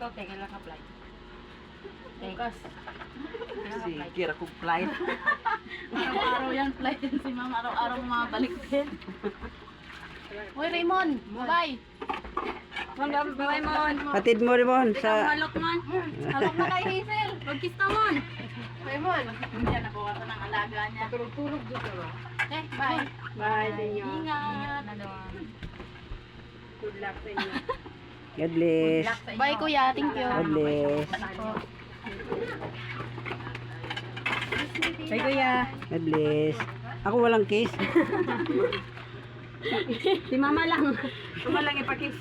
ikaw, tingin lang apply. Tengkas. Sige, ako flight. Araw-araw yan, flight din si ma'am. Araw-araw mabalik din. Uy, Raymond, bye. Bye, Mon. Hatid mo Raymond sa... Halok, Mon. Halok na kay Hazel. Magkista, Mon. Raymond. Hindi yan, nakuha ko ng alaga niya. Turog-turog dito ba? Okay, bye. Bye sa inyo. Ingat. Good luck sa inyo. God bless. Bye, kuya. Thank you. God bless. Bye, kuya. God bless. Ako walang case. Si Mama lang. Mama lang ipakis.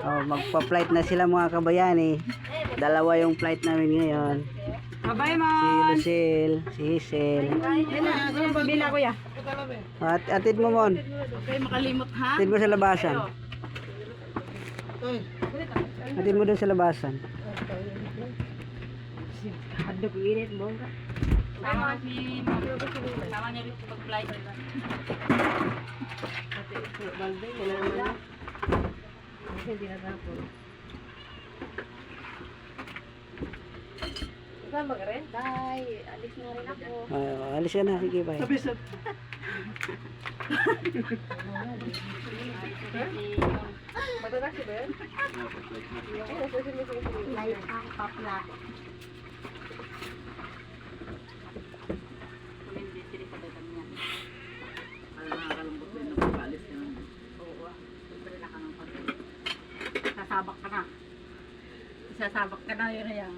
Oh, magpa-flight na sila mga kabayani. Dalawa yung flight namin ngayon. Bye, Si Mon. Lucille, si Hazel. Bila, kuya. Atid mo Mon. Okay, makalimot ha. Atid mo sa labasan. Atid mo doon sa labasan. Haddo ko init mo ka. Tama si ma'am. Tama niya rin pag-flight. Ate, balde, kailangan mo na. Hindi na tapo. Saan ba ka rin? Bye. Alis na rin ako. Alis ka na. Sige, bye. Sabisap. Matatak si Ben? Light ang paplat. Hindi sila sa dadan niya. Nakakalambot din na pag-alis ka naman. Oo. Siyempre na ka ng pag. Sasabak ka na. Sasabak ka na yun na yan.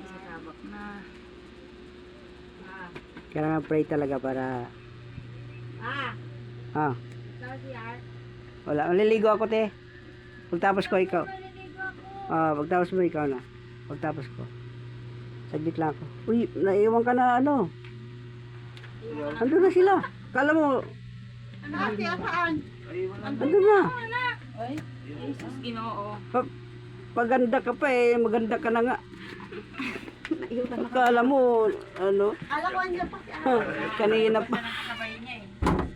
Sasabak na. Kailangan pray talaga para... Ah. Wala. Maliligo ako, te. Pagtapos ko, ikaw. Pagtapos mo, ikaw na. Pagtapos ko. Saglit lang ako. Uy, naiwan ka na, ano? Andun na sila. Kala mo, andun na. Ay, Jesus, Ginoo. Paganda ka pa eh. Maganda ka na nga. Kala mo, ano? Alam ko, andyan pa. Kanina pa. Kasabay niya eh.